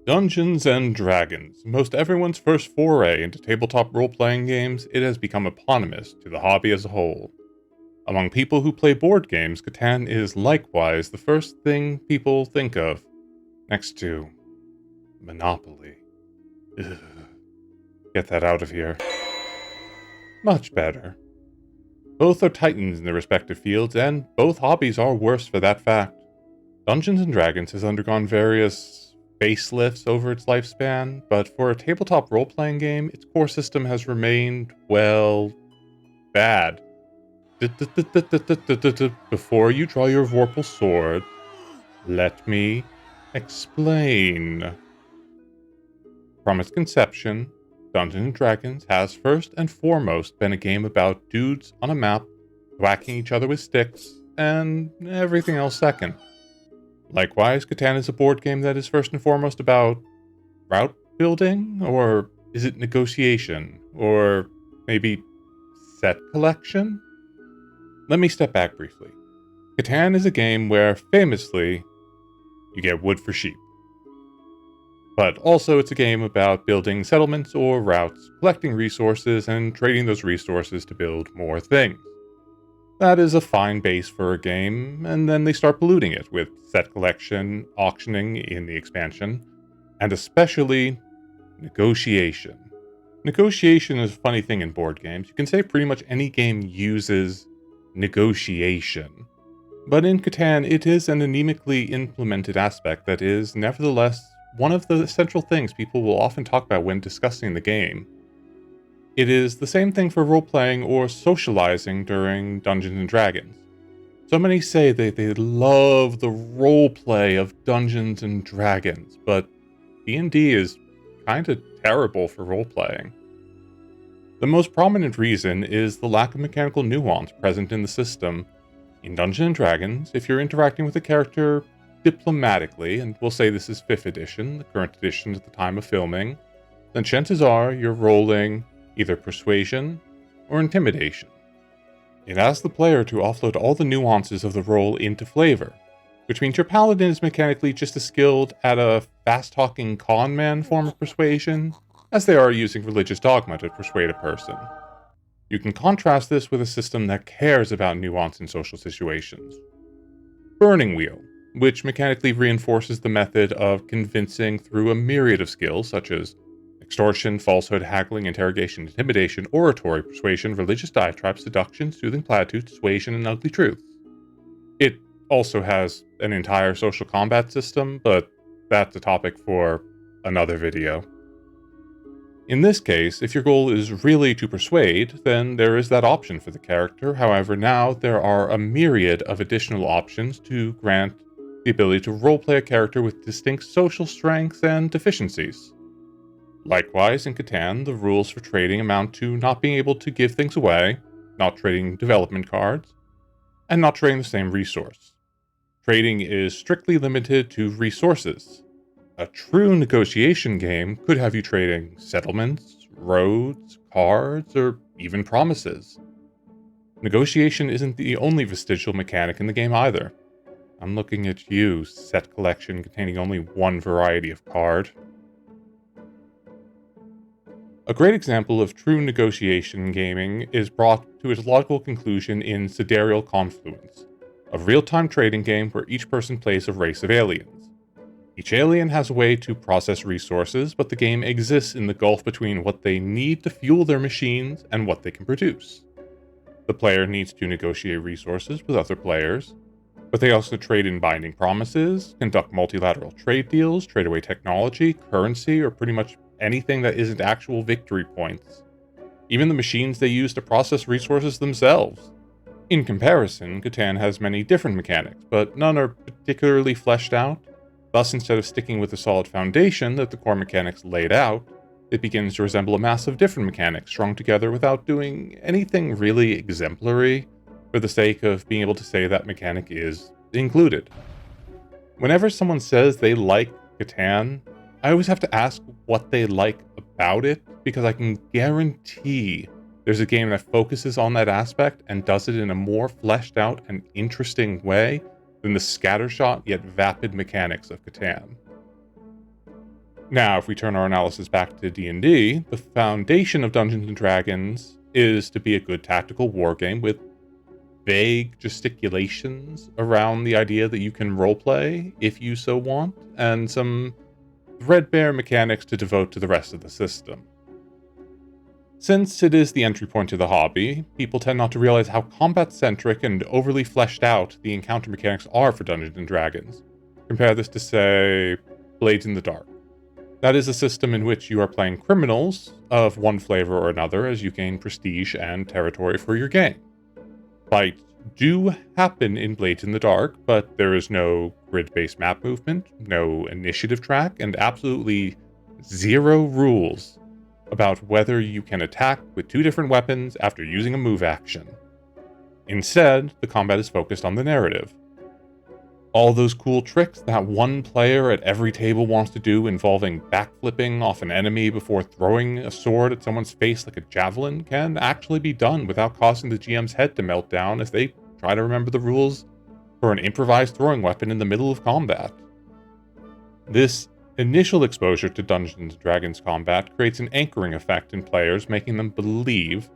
Dungeons and Dragons. Most everyone's first foray into tabletop role-playing games, it has become eponymous to the hobby as a whole. Among people who play board games, Catan is likewise the first thing people think of, next to Monopoly. Ugh. Get that out of here. Much better. Both are titans in their respective fields, and both hobbies are worse for that fact. Dungeons and Dragons has undergone various facelifts over its lifespan, but for a tabletop role-playing game, its core system has remained, well, bad. Before you draw your Vorpal sword, let me explain. From its conception, Dungeons & Dragons has first and foremost been a game about dudes on a map whacking each other with sticks, and everything else second. Likewise, Catan is a board game that is first and foremost about route building, or is it negotiation, or maybe set collection? Let me step back briefly. Catan is a game where, famously, you get wood for sheep. But also it's a game about building settlements or routes, collecting resources, and trading those resources to build more things. That is a fine base for a game, and then they start polluting it with set collection, auctioning in the expansion, and especially negotiation. Negotiation is a funny thing in board games. You can say pretty much any game uses negotiation. But in Catan, it is an anemically implemented aspect that is, nevertheless, one of the essential things people will often talk about when discussing the game. It is the same thing for role-playing or socializing during Dungeons & Dragons. So many say that they love the roleplay of Dungeons & Dragons, but D&D is kinda terrible for role-playing. The most prominent reason is the lack of mechanical nuance present in the system. In Dungeons & Dragons, if you're interacting with a character diplomatically, and we'll say this is 5th edition, the current edition at the time of filming, then chances are you're rolling either persuasion or intimidation. It asks the player to offload all the nuances of the role into flavor, which means your paladin is mechanically just as skilled at a fast-talking con man form of persuasion as they are using religious dogma to persuade a person. You can contrast this with a system that cares about nuance in social situations. Burning Wheel, which mechanically reinforces the method of convincing through a myriad of skills such as extortion, falsehood, haggling, interrogation, intimidation, oratory, persuasion, religious diatribe, seduction, soothing platitudes, dissuasion, and ugly truths. It also has an entire social combat system, but that's a topic for another video. In this case, if your goal is really to persuade, then there is that option for the character. However, now there are a myriad of additional options to grant the ability to roleplay a character with distinct social strengths and deficiencies. Likewise, in Catan, the rules for trading amount to not being able to give things away, not trading development cards, and not trading the same resource. Trading is strictly limited to resources. A true negotiation game could have you trading settlements, roads, cards, or even promises. Negotiation isn't the only vestigial mechanic in the game either. I'm looking at you, set collection containing only one variety of card. A great example of true negotiation gaming is brought to its logical conclusion in Sidereal Confluence, a real-time trading game where each person plays a race of aliens. Each alien has a way to process resources, but the game exists in the gulf between what they need to fuel their machines and what they can produce. The player needs to negotiate resources with other players, but they also trade in binding promises, conduct multilateral trade deals, trade away technology, currency, or pretty much anything that isn't actual victory points. Even the machines they use to process resources themselves. In comparison, Catan has many different mechanics, but none are particularly fleshed out. Thus, instead of sticking with the solid foundation that the core mechanics laid out, it begins to resemble a mass of different mechanics strung together without doing anything really exemplary for the sake of being able to say that mechanic is included. Whenever someone says they like Catan, I always have to ask what they like about it, because I can guarantee there's a game that focuses on that aspect and does it in a more fleshed out and interesting way than the scattershot yet vapid mechanics of Catan. Now, if we turn our analysis back to D&D, the foundation of Dungeons & Dragons is to be a good tactical wargame with vague gesticulations around the idea that you can roleplay if you so want, and some threadbare mechanics to devote to the rest of the system. Since it is the entry point to the hobby, people tend not to realize how combat-centric and overly fleshed out the encounter mechanics are for Dungeons & Dragons. Compare this to, say, Blades in the Dark. That is a system in which you are playing criminals of one flavor or another as you gain prestige and territory for your game. Fights do happen in Blades in the Dark, but there is no grid-based map movement, no initiative track, and absolutely zero rules about whether you can attack with 2 different weapons after using a move action. Instead, the combat is focused on the narrative. All those cool tricks that one player at every table wants to do, involving backflipping off an enemy before throwing a sword at someone's face like a javelin, can actually be done without causing the GM's head to melt down as they try to remember the rules for an improvised throwing weapon in the middle of combat. This initial exposure to Dungeons & Dragons combat creates an anchoring effect in players, making them believe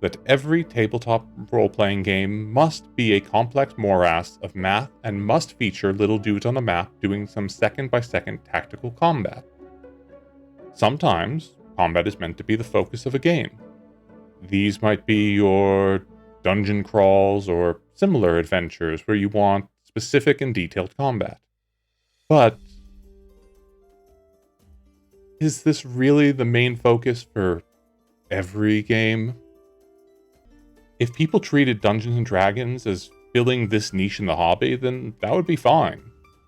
that every tabletop role-playing game must be a complex morass of math and must feature little dudes on the map doing some second-by-second tactical combat. Sometimes, combat is meant to be the focus of a game. These might be your dungeon crawls or similar adventures where you want specific and detailed combat. But is this really the main focus for every game? If people treated Dungeons & Dragons as filling this niche in the hobby, then that would be fine.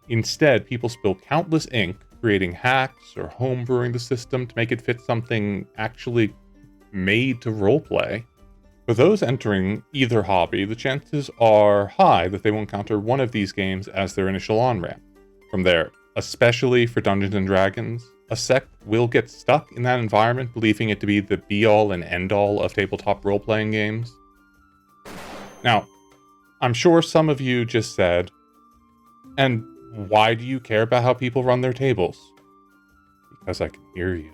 Instead, people spill countless ink creating hacks or homebrewing the system to make it fit something actually made to roleplay. For those entering either hobby, the chances are high that they will encounter one of these games as their initial on-ramp. From there, especially for Dungeons & Dragons, a sect will get stuck in that environment believing it to be the be-all and end-all of tabletop role-playing games. Now, I'm sure some of you just said, and why do you care about how people run their tables? Because I can hear you.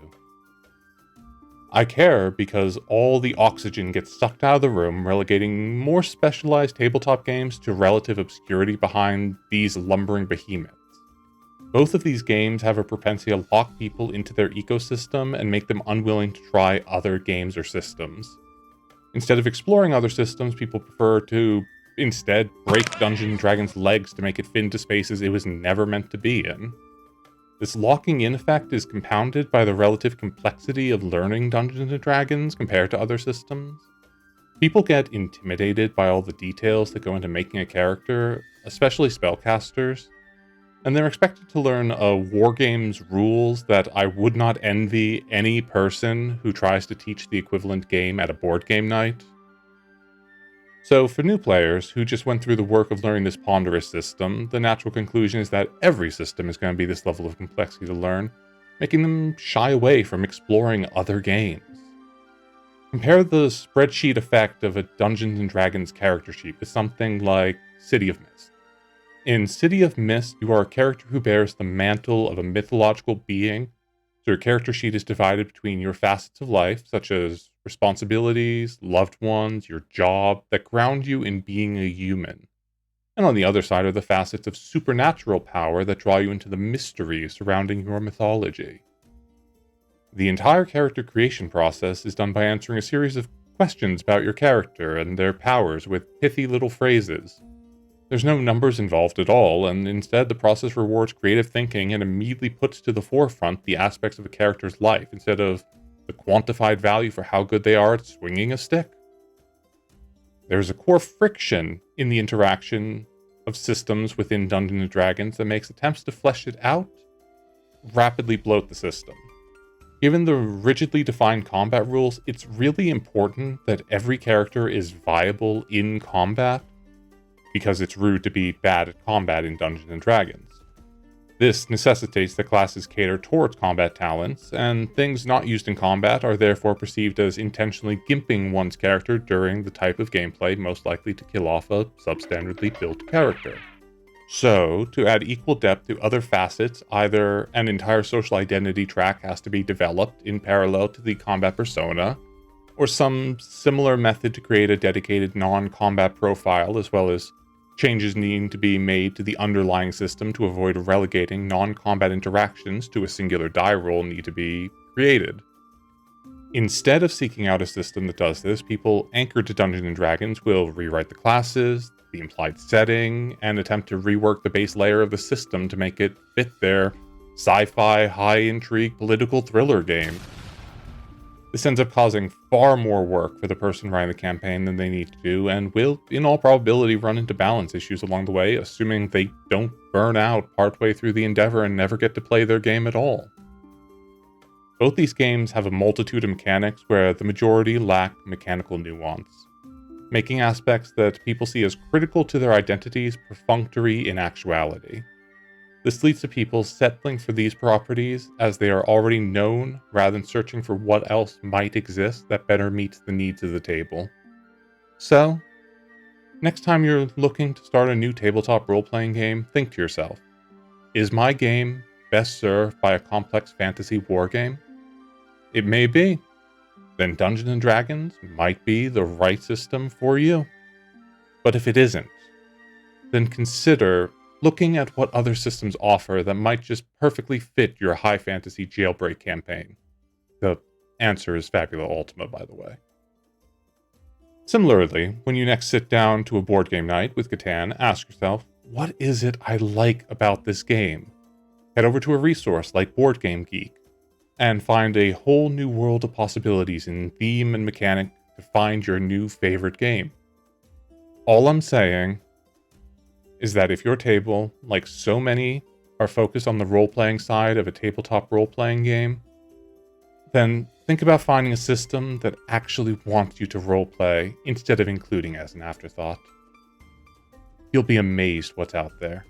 I care because all the oxygen gets sucked out of the room, relegating more specialized tabletop games to relative obscurity behind these lumbering behemoths. Both of these games have a propensity to lock people into their ecosystem and make them unwilling to try other games or systems. Instead of exploring other systems, people prefer to instead break Dungeons & Dragons' legs to make it fit into spaces it was never meant to be in. This locking in effect is compounded by the relative complexity of learning Dungeons & Dragons compared to other systems. People get intimidated by all the details that go into making a character, especially spellcasters, and they're expected to learn a wargame's rules that I would not envy any person who tries to teach the equivalent game at a board game night. So for new players who just went through the work of learning this ponderous system, the natural conclusion is that every system is going to be this level of complexity to learn, making them shy away from exploring other games. Compare the spreadsheet effect of a Dungeons & Dragons character sheet with something like City of Mist. In City of Mist, you are a character who bears the mantle of a mythological being, so your character sheet is divided between your facets of life, such as responsibilities, loved ones, your job, that ground you in being a human. And on the other side are the facets of supernatural power that draw you into the mysteries surrounding your mythology. The entire character creation process is done by answering a series of questions about your character and their powers with pithy little phrases. There's no numbers involved at all, and instead the process rewards creative thinking and immediately puts to the forefront the aspects of a character's life instead of the quantified value for how good they are at swinging a stick. There's a core friction in the interaction of systems within Dungeons & Dragons that makes attempts to flesh it out rapidly bloat the system. Given the rigidly defined combat rules, it's really important that every character is viable in combat, because it's rude to be bad at combat in Dungeons & Dragons. This necessitates that classes cater towards combat talents, and things not used in combat are therefore perceived as intentionally gimping one's character during the type of gameplay most likely to kill off a substandardly built character. So, to add equal depth to other facets, either an entire social identity track has to be developed in parallel to the combat persona, or some similar method to create a dedicated non-combat profile, as well as changes needing to be made to the underlying system to avoid relegating non-combat interactions to a singular die roll need to be created. Instead of seeking out a system that does this, people anchored to Dungeons & Dragons will rewrite the classes, the implied setting, and attempt to rework the base layer of the system to make it fit their sci-fi, high-intrigue political thriller game. This ends up causing far more work for the person running the campaign than they need to do, and will, in all probability, run into balance issues along the way, assuming they don't burn out partway through the endeavor and never get to play their game at all. Both these games have a multitude of mechanics where the majority lack mechanical nuance, making aspects that people see as critical to their identities perfunctory in actuality. This leads to people settling for these properties as they are already known rather than searching for what else might exist that better meets the needs of the table. So, next time you're looking to start a new tabletop role-playing game, think to yourself, is my game best served by a complex fantasy wargame? It may be. Then Dungeons & Dragons might be the right system for you. But if it isn't, then consider looking at what other systems offer that might just perfectly fit your high fantasy jailbreak campaign. The answer is Fabula Ultima, by the way. Similarly, when you next sit down to a board game night with Catan, ask yourself, what is it I like about this game? Head over to a resource like Board Game Geek and find a whole new world of possibilities in theme and mechanic to find your new favorite game. All I'm saying is that if your table, like so many, are focused on the role-playing side of a tabletop role-playing game, then think about finding a system that actually wants you to roleplay instead of including as an afterthought. You'll be amazed what's out there.